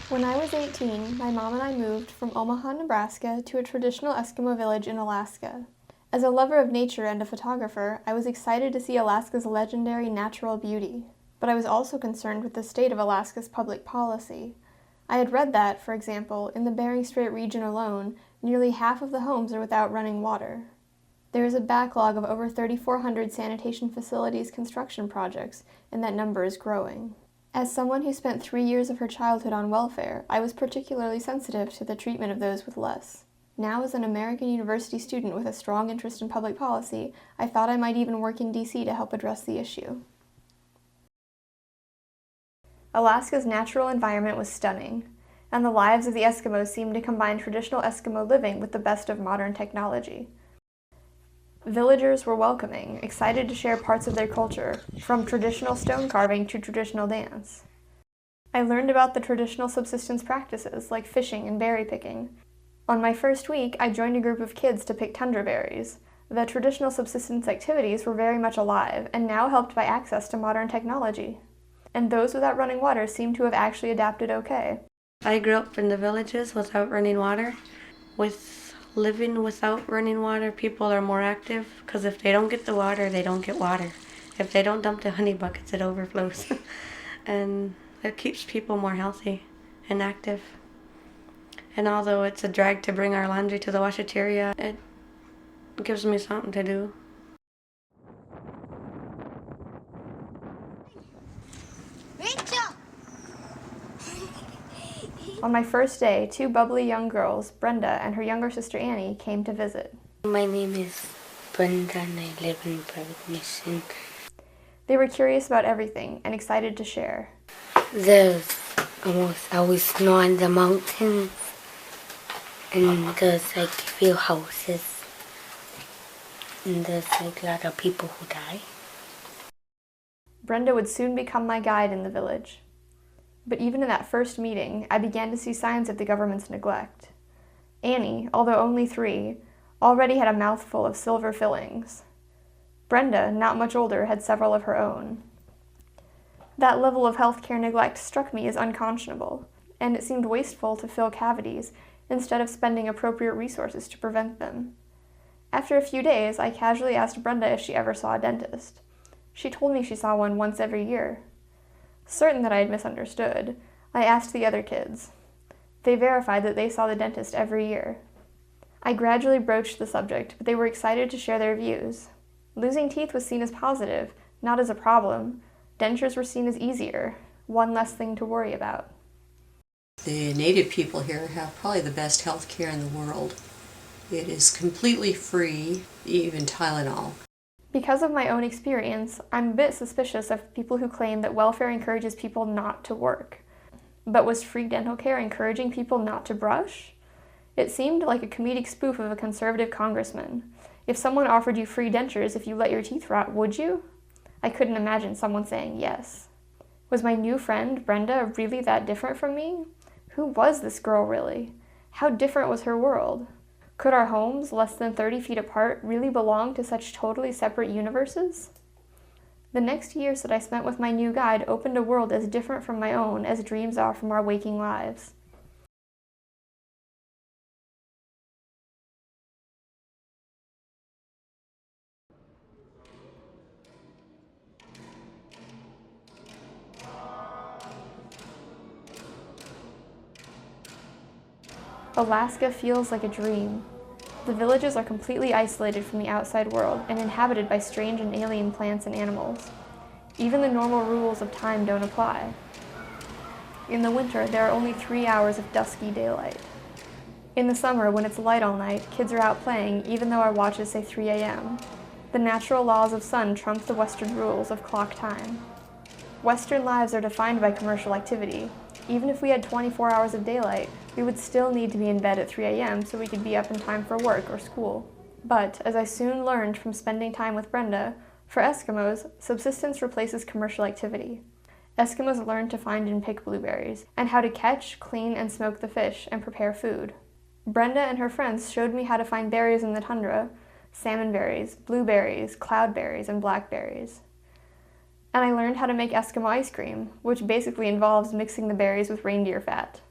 When I was 18, my mom and I moved from Omaha, Nebraska to a traditional Eskimo village in Alaska. As a lover of nature and a photographer, I was excited to see Alaska's legendary natural beauty. But I was also concerned with the state of Alaska's public policy. I had read that, for example, in the Bering Strait region alone, nearly half of the homes are without running water. There is a backlog of over 3,400 sanitation facilities construction projects, and that number is growing. As someone who spent 3 years of her childhood on welfare, I was particularly sensitive to the treatment of those with less. Now, as an American university student with a strong interest in public policy, I thought I might even work in D.C. to help address the issue. Alaska's natural environment was stunning, and the lives of the Eskimos seemed to combine traditional Eskimo living with the best of modern technology. Villagers were welcoming, excited to share parts of their culture, from traditional stone carving to traditional dance. I learned about the traditional subsistence practices like fishing and berry picking. On my first week, I joined a group of kids to pick tundra berries. The traditional subsistence activities were very much alive and now helped by access to modern technology. And those without running water seem to have actually adapted okay. I grew up in the villages without running water. With living without running water, people are more active because if they don't get the water, they don't get water. If they don't dump the honey buckets, it overflows. And it keeps people more healthy and active. And although it's a drag to bring our laundry to the washateria, it gives me something to do. On my first day, 2 bubbly young girls, Brenda and her younger sister Annie, came to visit. My name is Brenda and I live in Private Mission. They were curious about everything and excited to share. There's almost always snow on the mountains and there's like a few houses and there's like a lot of people who die. Brenda would soon become my guide in the village. But even in that first meeting, I began to see signs of the government's neglect. Annie, although only 3, already had a mouthful of silver fillings. Brenda, not much older, had several of her own. That level of healthcare neglect struck me as unconscionable, and it seemed wasteful to fill cavities instead of spending appropriate resources to prevent them. After a few days, I casually asked Brenda if she ever saw a dentist. She told me she saw one once every year. Certain that I had misunderstood, I asked the other kids. They verified that they saw the dentist every year. I gradually broached the subject, but they were excited to share their views. Losing teeth was seen as positive, not as a problem. Dentures were seen as easier, one less thing to worry about. The native people here have probably the best health care in the world. It is completely free, even Tylenol. Because of my own experience, I'm a bit suspicious of people who claim that welfare encourages people not to work. But was free dental care encouraging people not to brush? It seemed like a comedic spoof of a conservative congressman. If someone offered you free dentures if you let your teeth rot, would you? I couldn't imagine someone saying yes. Was my new friend, Brenda, really that different from me? Who was this girl, really? How different was her world? Could our homes, less than 30 feet apart, really belong to such totally separate universes? The next years that I spent with my new guide opened a world as different from my own as dreams are from our waking lives. Alaska feels like a dream. The villages are completely isolated from the outside world and inhabited by strange and alien plants and animals. Even the normal rules of time don't apply. In the winter, there are only 3 hours of dusky daylight. In the summer, when it's light all night, kids are out playing even though our watches say 3 a.m. The natural laws of sun trump the Western rules of clock time. Western lives are defined by commercial activity. Even if we had 24 hours of daylight, we would still need to be in bed at 3 a.m. so we could be up in time for work or school. But, as I soon learned from spending time with Brenda, for Eskimos, subsistence replaces commercial activity. Eskimos learn to find and pick blueberries, and how to catch, clean, and smoke the fish, and prepare food. Brenda and her friends showed me how to find berries in the tundra, salmon berries, blueberries, cloudberries, and blackberries. And I learned how to make Eskimo ice cream, which basically involves mixing the berries with reindeer fat.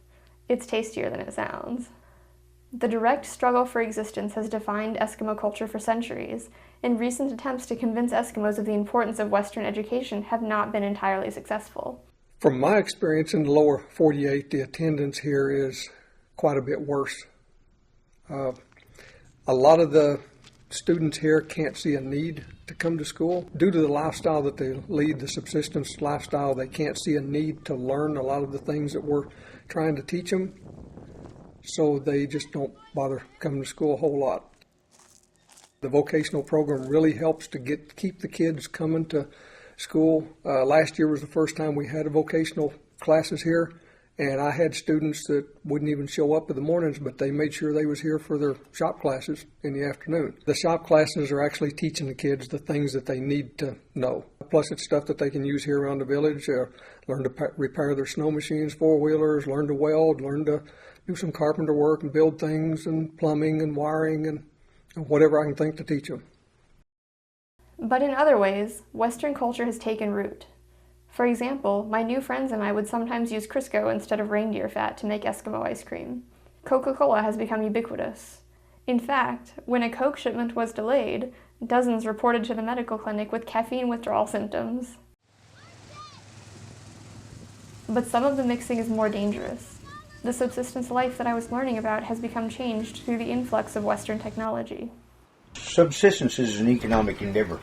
It's tastier than it sounds. The direct struggle for existence has defined Eskimo culture for centuries, and recent attempts to convince Eskimos of the importance of Western education have not been entirely successful. From my experience in the lower 48, the attendance here is quite a bit worse. A lot of the students here can't see a need to come to school. Due to the lifestyle that they lead, the subsistence lifestyle, they can't see a need to learn a lot of the things that we're trying to teach them. So they just don't bother coming to school a whole lot. The vocational program really helps to keep the kids coming to school. Last year was the first time we had a vocational classes here, and I had students that wouldn't even show up in the mornings, but they made sure they was here for their shop classes in the afternoon. The shop classes are actually teaching the kids the things that they need to know. Plus it's stuff that they can use here around the village, learn to repair their snow machines, four-wheelers, learn to weld, learn to do some carpenter work and build things and plumbing and wiring and whatever I can think to teach them. But in other ways, Western culture has taken root. For example, my new friends and I would sometimes use Crisco instead of reindeer fat to make Eskimo ice cream. Coca-Cola has become ubiquitous. In fact, when a Coke shipment was delayed, dozens reported to the medical clinic with caffeine withdrawal symptoms. But some of the mixing is more dangerous. The subsistence life that I was learning about has become changed through the influx of Western technology. Subsistence is an economic endeavor.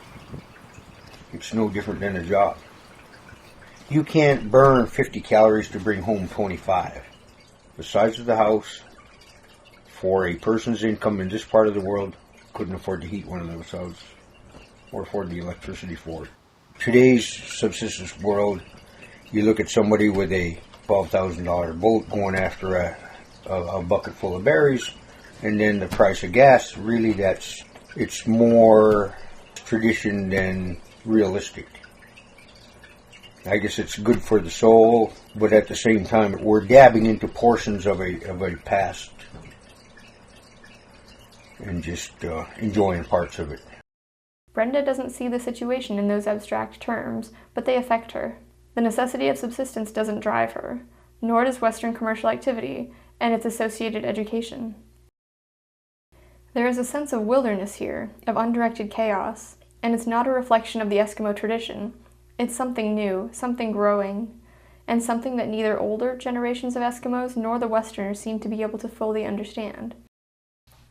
It's no different than a job. You can't burn 50 calories to bring home 25. The size of the house, for a person's income in this part of the world, couldn't afford to heat one of those houses or afford the electricity for it. Today's subsistence world, you look at somebody with a $12,000 boat going after a bucket full of berries, and then the price of gas, really it's more tradition than realistic. I guess it's good for the soul, but at the same time, we're dabbing into portions of a past and just enjoying parts of it. Brenda doesn't see the situation in those abstract terms, but they affect her. The necessity of subsistence doesn't drive her, nor does Western commercial activity and its associated education. There is a sense of wilderness here, of undirected chaos, and it's not a reflection of the Eskimo tradition. It's something new, something growing, and something that neither older generations of Eskimos nor the Westerners seem to be able to fully understand.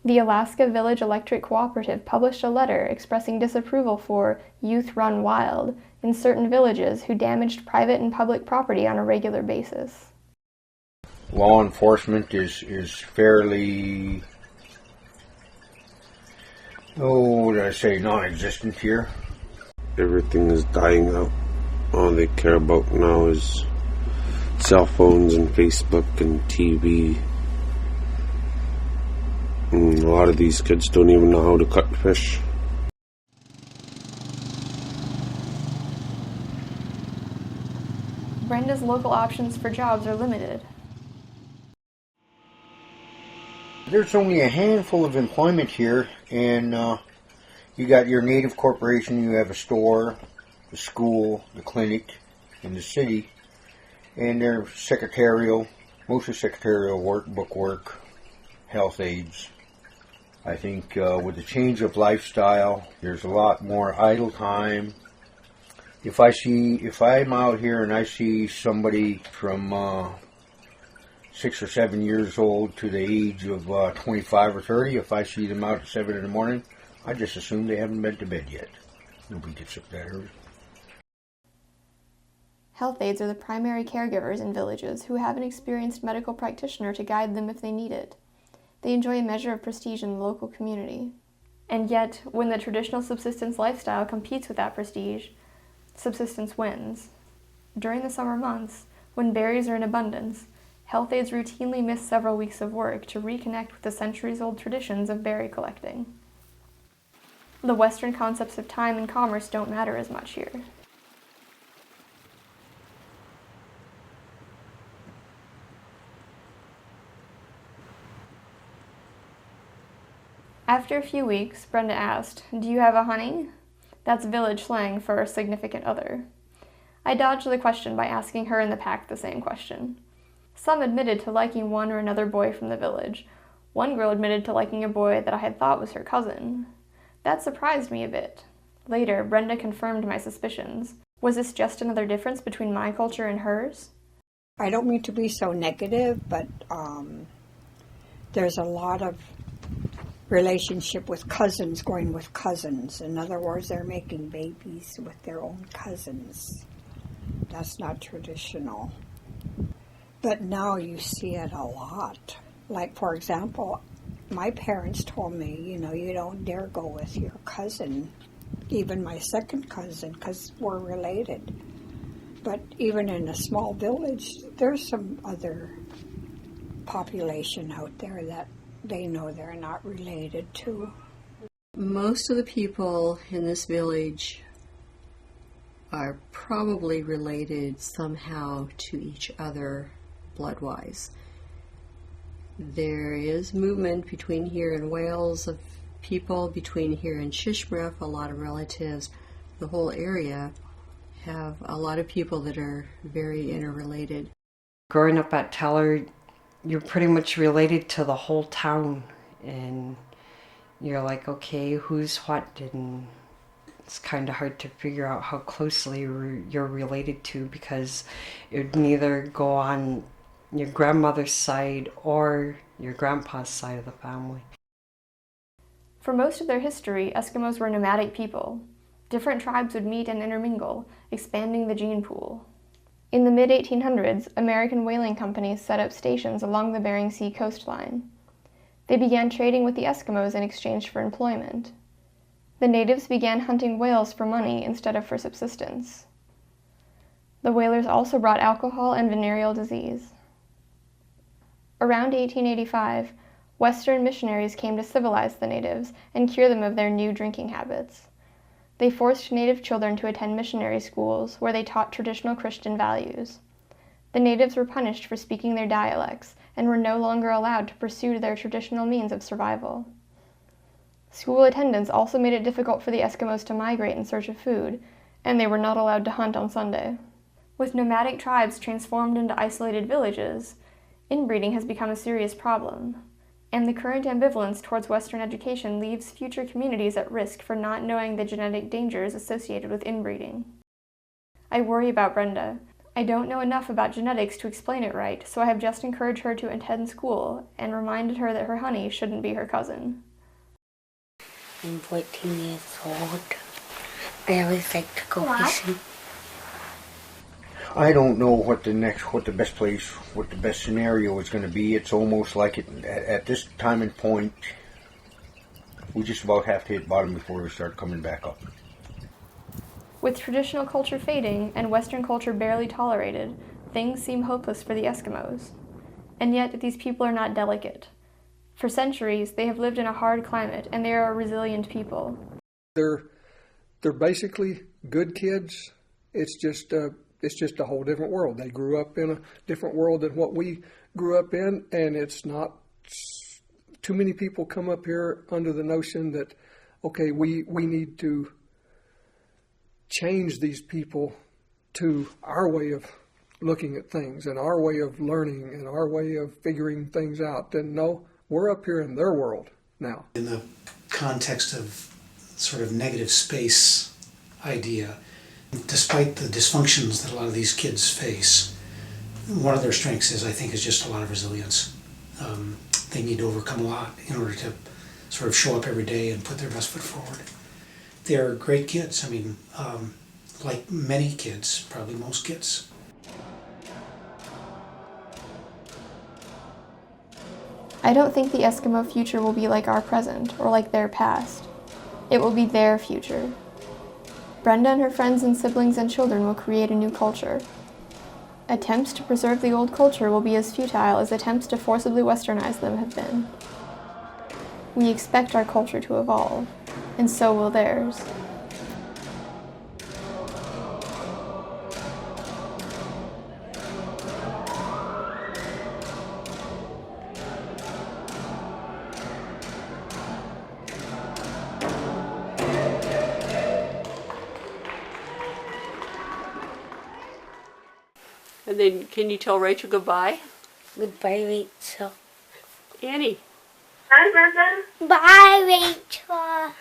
The Alaska Village Electric Cooperative published a letter expressing disapproval for Youth Run Wild in certain villages who damaged private and public property on a regular basis. Law enforcement is fairly, non-existent here. Everything is dying out. All they care about now is cell phones and Facebook and TV. And a lot of these kids don't even know how to cut fish. Brenda's local options for jobs are limited. There's only a handful of employment here, and you got your native corporation, you have a store, the school, the clinic, and the city, and they're secretarial, mostly secretarial work, book work, health aides. I think with the change of lifestyle, there's a lot more idle time. If I'm out here and I see somebody from 6 or 7 years old to the age of 25 or 30, if I see them out at 7 in the morning, I just assume they haven't been to bed yet. Nobody gets up that early. Health aides are the primary caregivers in villages who have an experienced medical practitioner to guide them if they need it. They enjoy a measure of prestige in the local community. And yet, when the traditional subsistence lifestyle competes with that prestige, subsistence wins. During the summer months, when berries are in abundance, health aides routinely miss several weeks of work to reconnect with the centuries-old traditions of berry collecting. The Western concepts of time and commerce don't matter as much here. After a few weeks, Brenda asked, "Do you have a honey?" That's village slang for a significant other. I dodged the question by asking her and the pack the same question. Some admitted to liking one or another boy from the village. One girl admitted to liking a boy that I had thought was her cousin. That surprised me a bit. Later, Brenda confirmed my suspicions. Was this just another difference between my culture and hers? I don't mean to be so negative, but there's a lot of relationship with cousins going with cousins. In other words, they're making babies with their own cousins. That's not traditional. But now you see it a lot. Like, for example, my parents told me, you don't dare go with your cousin, even my second cousin, because we're related. But even in a small village, there's some other population out there that they know they're not related to. Most of the people in this village are probably related somehow to each other blood-wise. There is movement between here and Wales of people, between here and Shishmaref, a lot of relatives. The whole area have a lot of people that are very interrelated. Growing up at Teller, you're pretty much related to the whole town, and you're like, okay, who's what, and it's kind of hard to figure out how closely you're related to, because it would neither go on your grandmother's side or your grandpa's side of the family. For most of their history, Eskimos were nomadic people. Different tribes would meet and intermingle, expanding the gene pool. In the mid-1800s, American whaling companies set up stations along the Bering Sea coastline. They began trading with the Eskimos in exchange for employment. The natives began hunting whales for money instead of for subsistence. The whalers also brought alcohol and venereal disease. Around 1885, Western missionaries came to civilize the natives and cure them of their new drinking habits. They forced native children to attend missionary schools where they taught traditional Christian values. The natives were punished for speaking their dialects and were no longer allowed to pursue their traditional means of survival. School attendance also made it difficult for the Eskimos to migrate in search of food, and they were not allowed to hunt on Sunday. With nomadic tribes transformed into isolated villages, inbreeding has become a serious problem, and the current ambivalence towards Western education leaves future communities at risk for not knowing the genetic dangers associated with inbreeding. I worry about Brenda. I don't know enough about genetics to explain it right, so I have just encouraged her to attend school and reminded her that her honey shouldn't be her cousin. I'm 14 years old. I always like to go fishing. I don't know what the best place, what the best scenario is going to be. It's almost like at this time and point, we just about have to hit bottom before we start coming back up. With traditional culture fading and Western culture barely tolerated, things seem hopeless for the Eskimos. And yet, these people are not delicate. For centuries, they have lived in a hard climate, and they are a resilient people. They're basically good kids. It's just a whole different world. They grew up in a different world than what we grew up in, and it's not too many people come up here under the notion that, okay, we need to change these people to our way of looking at things and our way of learning and our way of figuring things out. Then no, we're up here in their world now. In the context of sort of negative space idea, despite the dysfunctions that a lot of these kids face, one of their strengths is just a lot of resilience. They need to overcome a lot in order to sort of show up every day and put their best foot forward. They're great kids. Like many kids, probably most kids. I don't think the Eskimo future will be like our present or like their past. It will be their future. Brenda and her friends and siblings and children will create a new culture. Attempts to preserve the old culture will be as futile as attempts to forcibly westernize them have been. We expect our culture to evolve, and so will theirs. And then, can you tell Rachel goodbye? Goodbye, Rachel. Annie. Bye, Brenda. Bye, Rachel.